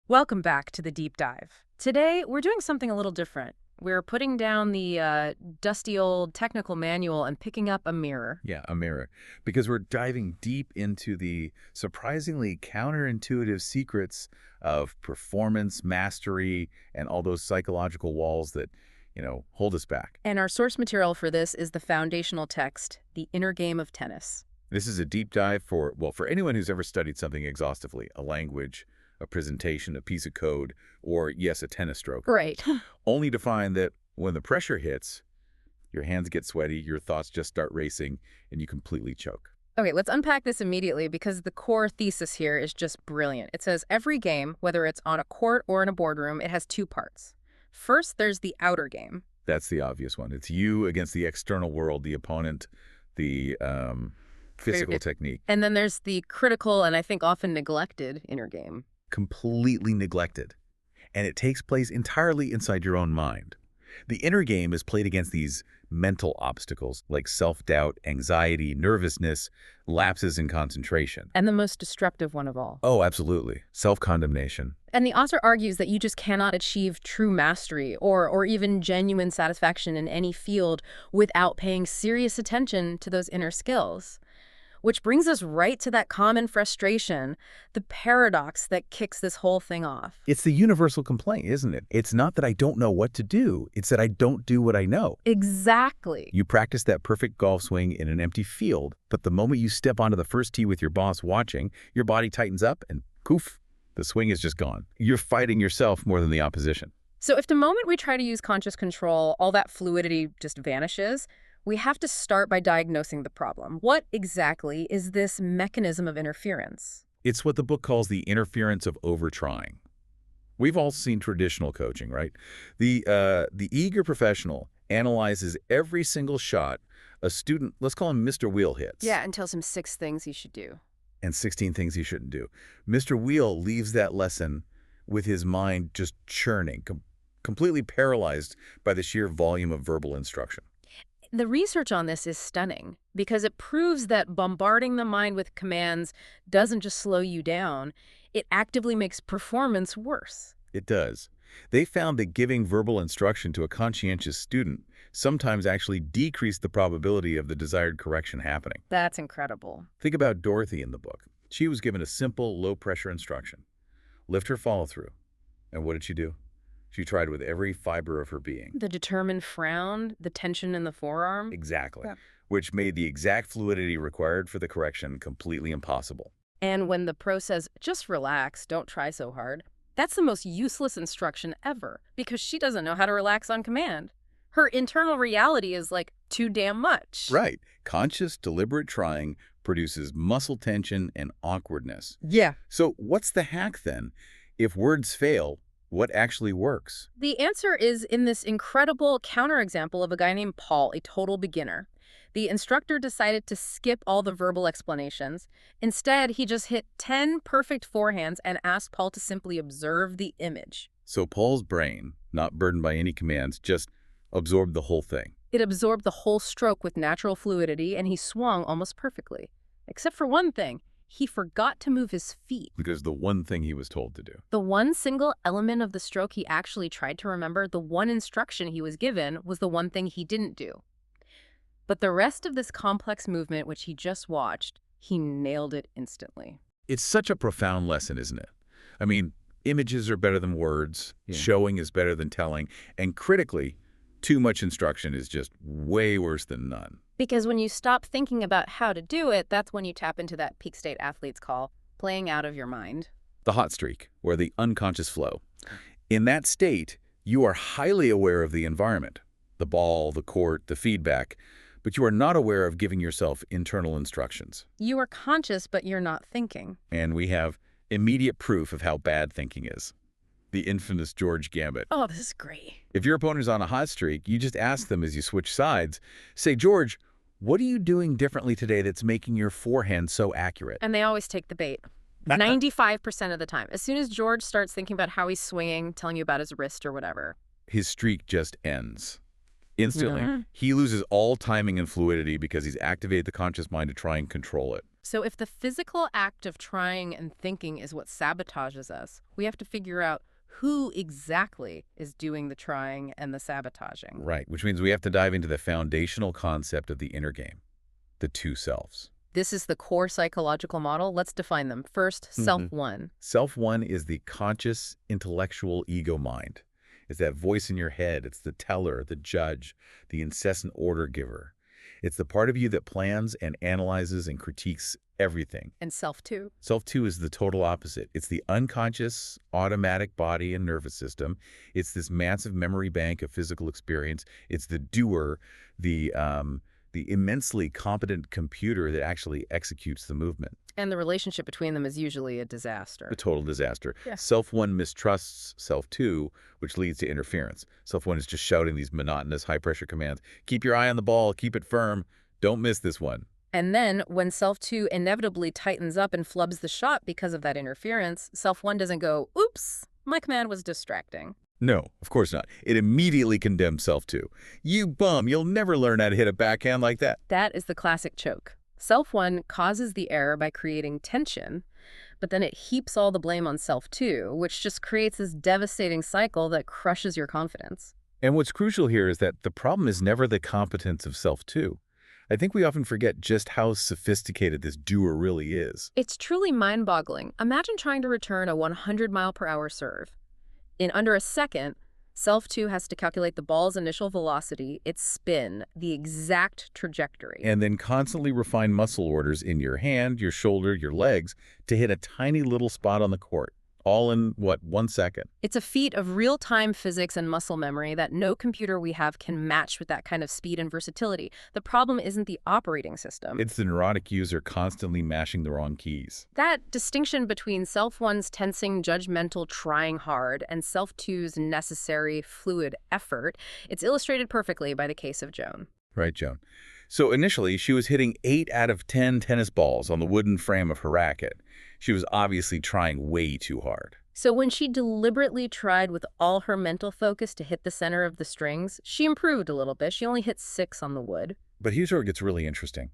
Welcome back to the deep dive. Today, we're doing something a little different. We're putting down the dusty old technical manual and picking up a mirror. Yeah, a mirror. Because we're diving deep into the surprisingly counterintuitive secrets of performance, mastery, and all those psychological walls that, hold us back. And our source material for this is the foundational text, The Inner Game of Tennis. This is a deep dive for anyone who's ever studied something exhaustively, a language, a presentation, a piece of code, or, yes, a tennis stroke. Right. Only to find that when the pressure hits, your hands get sweaty, your thoughts just start racing, and you completely choke. Okay, let's unpack this immediately because the core thesis here is just brilliant. It says every game, whether it's on a court or in a boardroom, it has two parts. First, there's the outer game. That's the obvious one. It's you against the external world, the opponent, the physical technique. And then there's the critical and I think often neglected inner game. Completely neglected. And it takes place entirely inside your own mind. The inner game is played against these mental obstacles like self-doubt, anxiety, nervousness, lapses in concentration. And the most destructive one of all. Oh, absolutely. Self-condemnation. And the author argues that you just cannot achieve true mastery or even genuine satisfaction in any field without paying serious attention to those inner skills. Which brings us right to that common frustration, the paradox that kicks this whole thing off. It's the universal complaint, isn't it? It's not that I don't know what to do. It's that I don't do what I know. Exactly. You practice that perfect golf swing in an empty field, but the moment you step onto the first tee with your boss watching, your body tightens up and poof, the swing is just gone. You're fighting yourself more than the opposition. So if the moment we try to use conscious control, all that fluidity just vanishes, we have to start by diagnosing the problem. What exactly is this mechanism of interference? It's what the book calls the interference of overtrying. We've all seen traditional coaching, right? The eager professional analyzes every single shot a student, let's call him Mr. Wheel, hits. Yeah, and tells him 6 things he should do. And 16 things he shouldn't do. Mr. Wheel leaves that lesson with his mind just churning, completely paralyzed by the sheer volume of verbal instruction. The research on this is stunning because it proves that bombarding the mind with commands doesn't just slow you down, it actively makes performance worse. It does. They found that giving verbal instruction to a conscientious student sometimes actually decreased the probability of the desired correction happening. That's incredible. Think about Dorothy in the book. She was given a simple, low-pressure instruction. Lift her follow-through. And what did she do? She tried with every fiber of her being. The determined frown, the tension in the forearm. Exactly. Yeah. Which made the exact fluidity required for the correction completely impossible. And when the pro says, just relax, don't try so hard, that's the most useless instruction ever because she doesn't know how to relax on command. Her internal reality is like too damn much. Right. Conscious, deliberate trying produces muscle tension and awkwardness. Yeah. So what's the hack then? If words fail, what actually works? The answer is in this incredible counterexample of a guy named Paul, a total beginner. The instructor decided to skip all the verbal explanations. Instead, he just hit 10 perfect forehands and asked Paul to simply observe the image. So Paul's brain, not burdened by any commands, just absorbed the whole thing. It absorbed the whole stroke with natural fluidity, and he swung almost perfectly. Except for one thing. He forgot to move his feet. Because the one thing he was told to do. The one single element of the stroke he actually tried to remember, the one instruction he was given, was the one thing he didn't do. But the rest of this complex movement, which he just watched, he nailed it instantly. It's such a profound lesson, isn't it? I mean, images are better than words, showing is better than telling, and critically, too much instruction is just way worse than none. Because when you stop thinking about how to do it, that's when you tap into that peak state athletes call playing out of your mind. The hot streak, or the unconscious flow. In that state, you are highly aware of the environment, the ball, the court, the feedback, but you are not aware of giving yourself internal instructions. You are conscious, but you're not thinking. And we have immediate proof of how bad thinking is. The infamous George Gambit. Oh, this is great. If your opponent's on a hot streak, you just ask them as you switch sides, say, George, what are you doing differently today that's making your forehand so accurate? And they always take the bait. 95% of the time. As soon as George starts thinking about how he's swinging, telling you about his wrist or whatever. His streak just ends. Instantly. He loses all timing and fluidity because he's activated the conscious mind to try and control it. So if the physical act of trying and thinking is what sabotages us, we have to figure out who exactly is doing the trying and the sabotaging. Right, which means we have to dive into the foundational concept of the inner game, the two selves. This is the core psychological model. Let's define them. First, self Mhm. one. Self one is the conscious, intellectual ego mind. It's that voice in your head. It's the teller, the judge, the incessant order giver. It's the part of you that plans and analyzes and critiques everything. And self two. Self two is the total opposite. It's the unconscious, automatic body and nervous system. It's this massive memory bank of physical experience. It's the doer, the immensely competent computer that actually executes the movement. And the relationship between them is usually a disaster. A total disaster. Yeah. Self one mistrusts self two, which leads to interference. Self one is just shouting these monotonous, high-pressure commands. Keep your eye on the ball. Keep it firm. Don't miss this one. And then when self two inevitably tightens up and flubs the shot because of that interference, self one doesn't go, oops, my command was distracting. No, of course not. It immediately condemns self two. You bum, you'll never learn how to hit a backhand like that. That is the classic choke. Self one causes the error by creating tension, but then it heaps all the blame on self two, which just creates this devastating cycle that crushes your confidence. And what's crucial here is that the problem is never the competence of self two. I think we often forget just how sophisticated this doer really is. It's truly mind-boggling. Imagine trying to return a 100-mile-per-hour serve. In under a second, self two has to calculate the ball's initial velocity, its spin, the exact trajectory. And then constantly refine muscle orders in your hand, your shoulder, your legs to hit a tiny little spot on the court, all in, what, 1 second? It's a feat of real-time physics and muscle memory that no computer we have can match with that kind of speed and versatility. The problem isn't the operating system. It's the neurotic user constantly mashing the wrong keys. That distinction between self one's tensing, judgmental, trying hard, and self two's necessary, fluid effort, it's illustrated perfectly by the case of Joan. Right, Joan. So initially, she was hitting 8 out of 10 tennis balls on the wooden frame of her racket. She was obviously trying way too hard. So when she deliberately tried with all her mental focus to hit the center of the strings, she improved a little bit. She only hit 6 on the wood. But here's where it gets really interesting.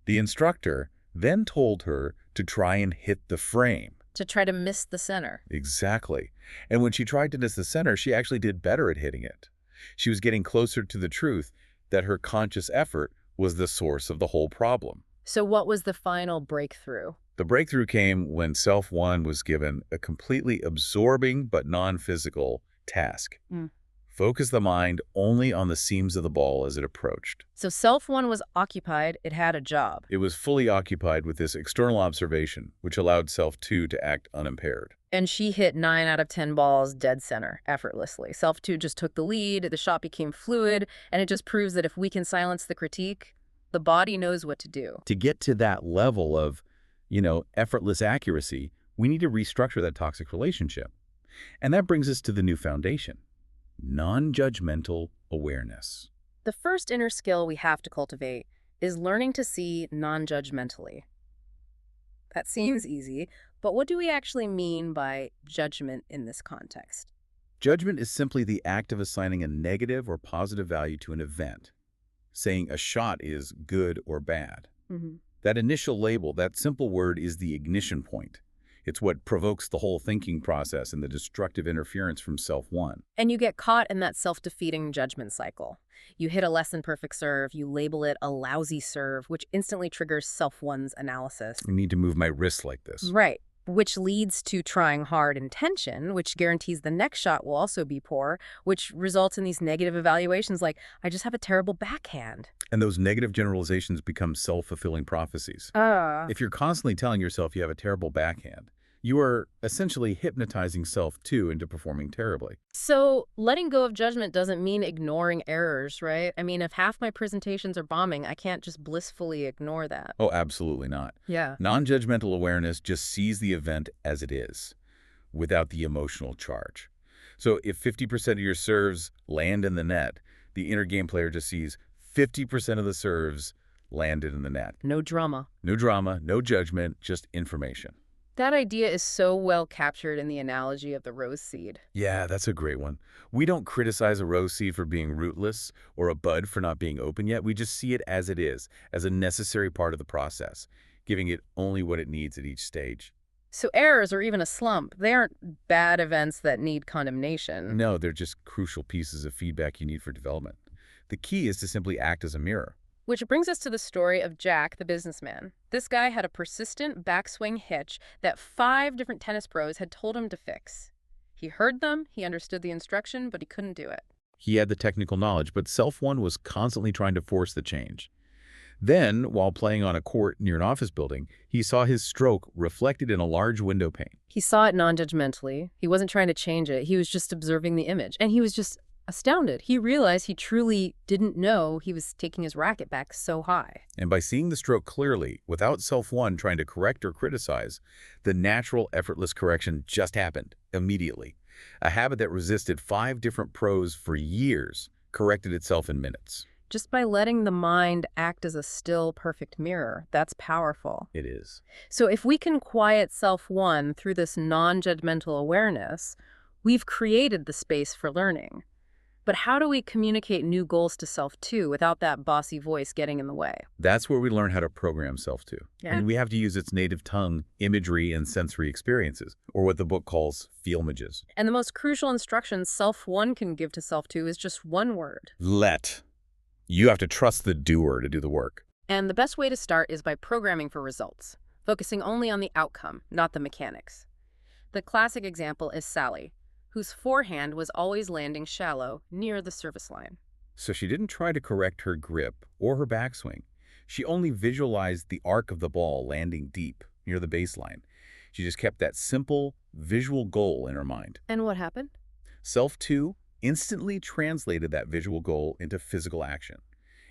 The instructor then told her to try and hit the frame. To try to miss the center. Exactly. And when she tried to miss the center, she actually did better at hitting it. She was getting closer to the truth that her conscious effort was the source of the whole problem. So what was the final breakthrough? The breakthrough came when self one was given a completely absorbing but non-physical task. Focus the mind only on the seams of the ball as it approached. So self one was occupied, it had a job. It was fully occupied with this external observation, which allowed self two to act unimpaired. And she hit 9 out of 10 balls dead center, effortlessly. Self two just took the lead, the shot became fluid, and it just proves that if we can silence the critique, the body knows what to do. To get to that level of, effortless accuracy, we need to restructure that toxic relationship. And that brings us to the new foundation, non-judgmental awareness. The first inner skill we have to cultivate is learning to see non-judgmentally. That seems easy, but what do we actually mean by judgment in this context? Judgment is simply the act of assigning a negative or positive value to an event, saying a shot is good or bad. That initial label, that simple word, is the ignition point. It's what provokes the whole thinking process and the destructive interference from self one. And you get caught in that self-defeating judgment cycle. You hit a less than perfect serve, you label it a lousy serve, which instantly triggers self one's analysis. I need to move my wrist like this. Right, which leads to trying hard and tension, which guarantees the next shot will also be poor, which results in these negative evaluations like, I just have a terrible backhand. And those negative generalizations become self-fulfilling prophecies. If you're constantly telling yourself you have a terrible backhand, you are essentially hypnotizing self two into performing terribly. So letting go of judgment doesn't mean ignoring errors, right? I mean, if half my presentations are bombing, I can't just blissfully ignore that. Oh, absolutely not. Yeah. Non-judgmental awareness just sees the event as it is, without the emotional charge. So if 50% of your serves land in the net, the inner game player just sees 50% of the serves landed in the net. No drama. No drama, no judgment, just information. That idea is so well captured in the analogy of the rose seed. Yeah, that's a great one. We don't criticize a rose seed for being rootless or a bud for not being open yet. We just see it as it is, as a necessary part of the process. giving it only what it needs at each stage. So errors or even a slump, they aren't bad events that need condemnation. No, they're just crucial pieces of feedback you need for development. The key is to simply act as a mirror. Which brings us to the story of Jack, the businessman. This guy had a persistent backswing hitch that 5 different tennis pros had told him to fix. He heard them, he understood the instruction, but he couldn't do it. He had the technical knowledge, but Self-One was constantly trying to force the change. Then, while playing on a court near an office building, he saw his stroke reflected in a large window pane. He saw it non-judgmentally. He wasn't trying to change it. He was just observing the image. And he was just astounded. He realized he truly didn't know he was taking his racket back so high. And by seeing the stroke clearly, without Self-One trying to correct or criticize, the natural, effortless correction just happened, immediately. A habit that resisted 5 different pros for years corrected itself in minutes. Just by letting the mind act as a still, perfect mirror, that's powerful. It is. So if we can quiet Self-One through this non-judgmental awareness, we've created the space for learning. But how do we communicate new goals to Self-Two without that bossy voice getting in the way? That's where we learn how to program Self-Two. Yeah. And we have to use its native tongue, imagery, and sensory experiences, or what the book calls feelmages. And the most crucial instruction Self-One can give to Self-Two is just one word. Let. You have to trust the doer to do the work. And the best way to start is by programming for results, focusing only on the outcome, not the mechanics. The classic example is Sally, whose forehand was always landing shallow near the service line. So she didn't try to correct her grip or her backswing. She only visualized the arc of the ball landing deep near the baseline. She just kept that simple, visual goal in her mind. And what happened? Self-Two instantly translated that visual goal into physical action.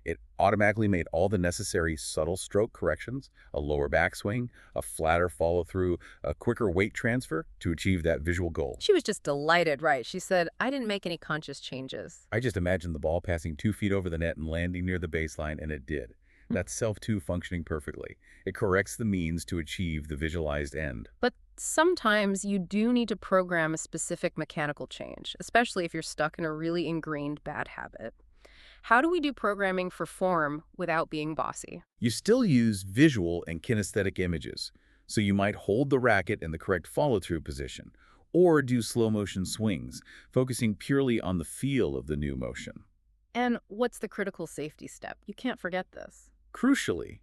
It automatically made all the necessary subtle stroke corrections, a lower backswing, a flatter follow-through, a quicker weight transfer to achieve that visual goal. She was just delighted, right? She said, I didn't make any conscious changes. I just imagined the ball passing 2 feet over the net and landing near the baseline, and it did. That's Self-Two functioning perfectly. It corrects the means to achieve the visualized end. But sometimes you do need to program a specific mechanical change, especially if you're stuck in a really ingrained bad habit. How do we do programming for form without being bossy? You still use visual and kinesthetic images, so you might hold the racket in the correct follow-through position, or do slow-motion swings, focusing purely on the feel of the new motion. And what's the critical safety step? You can't forget this. Crucially,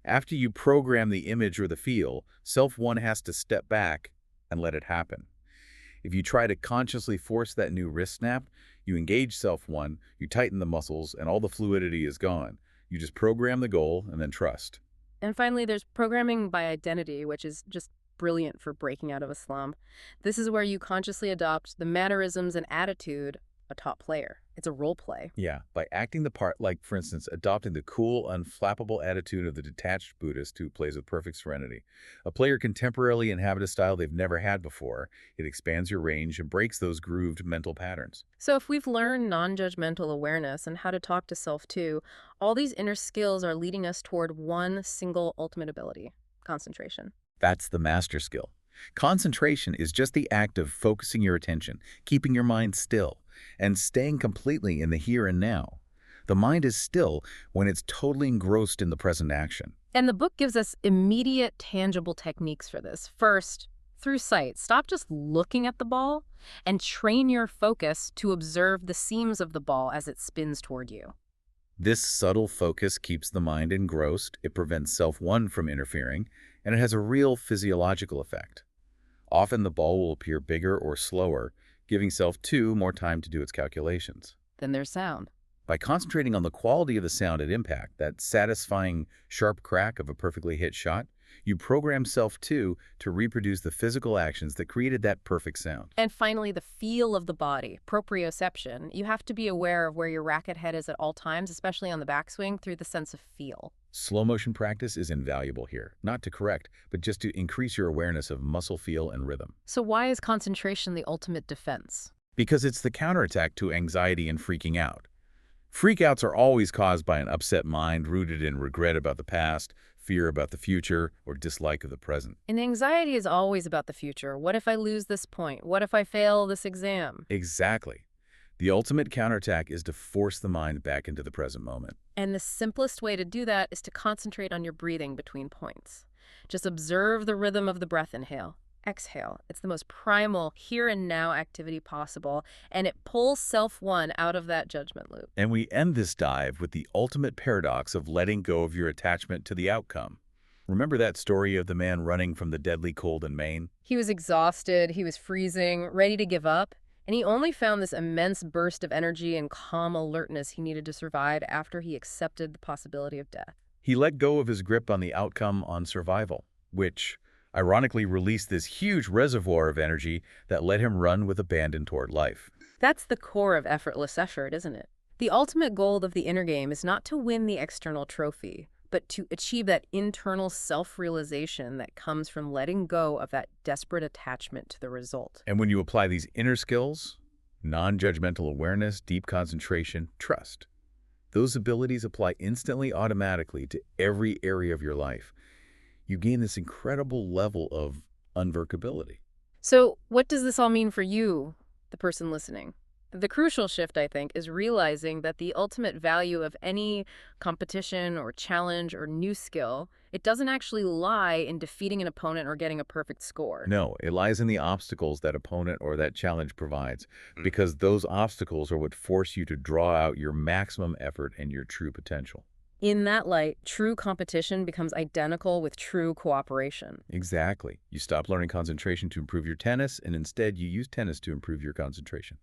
after you program the image or the feel, Self-One has to step back and let it happen. If you try to consciously force that new wrist snap, you engage Self-One, you tighten the muscles, and all the fluidity is gone. You just program the goal and then trust. And finally, there's programming by identity, which is just brilliant for breaking out of a slump. This is where you consciously adopt the mannerisms and attitude of a top player. It's a role play. Yeah, by acting the part, like, for instance, adopting the cool, unflappable attitude of the detached Buddhist who plays with perfect serenity. A player can temporarily inhabit a style they've never had before. It expands your range and breaks those grooved mental patterns. So if we've learned non-judgmental awareness and how to talk to Self-Two, all these inner skills are leading us toward one single ultimate ability: concentration. That's the master skill. Concentration is just the act of focusing your attention, keeping your mind still, and staying completely in the here and now. The mind is still when it's totally engrossed in the present action. And the book gives us immediate, tangible techniques for this. First, through sight. Stop just looking at the ball and train your focus to observe the seams of the ball as it spins toward you. This subtle focus keeps the mind engrossed, it prevents Self-One from interfering, and it has a real physiological effect. Often the ball will appear bigger or slower, giving Self-Two more time to do its calculations. Then there's sound. By concentrating on the quality of the sound at impact, that satisfying sharp crack of a perfectly hit shot, you program Self-Two to reproduce the physical actions that created that perfect sound. And finally, the feel of the body, proprioception. You have to be aware of where your racket head is at all times, especially on the backswing, through the sense of feel. Slow motion practice is invaluable here, not to correct, but just to increase your awareness of muscle feel and rhythm. So why is concentration the ultimate defense? Because it's the counterattack to anxiety and freaking out. Freakouts are always caused by an upset mind rooted in regret about the past, fear about the future, or dislike of the present. And anxiety is always about the future. What if I lose this point? What if I fail this exam? Exactly. The ultimate counterattack is to force the mind back into the present moment. And the simplest way to do that is to concentrate on your breathing between points. Just observe the rhythm of the breath. Inhale, exhale. It's the most primal, here and now activity possible, and it pulls self one out of that judgment loop. And we end this dive with the ultimate paradox of letting go of your attachment to the outcome. Remember that story of the man running from the deadly cold in Maine? He was exhausted, he was freezing, ready to give up, and he only found this immense burst of energy and calm alertness he needed to survive after he accepted the possibility of death. He let go of his grip on the outcome on survival, which ironically released this huge reservoir of energy that let him run with abandon toward life. That's the core of effortless effort, isn't it? The ultimate goal of the inner game is not to win the external trophy, but to achieve that internal self-realization that comes from letting go of that desperate attachment to the result. And when you apply these inner skills, non-judgmental awareness, deep concentration, trust, those abilities apply instantly, automatically to every area of your life. You gain this incredible level of unworkability. So, what does this all mean for you, the person listening? The crucial shift, I think, is realizing that the ultimate value of any competition or challenge or new skill, it doesn't actually lie in defeating an opponent or getting a perfect score. No, it lies in the obstacles that opponent or that challenge provides, because those obstacles are what force you to draw out your maximum effort and your true potential. In that light, true competition becomes identical with true cooperation. Exactly. You stop learning concentration to improve your tennis, and instead you use tennis to improve your concentration.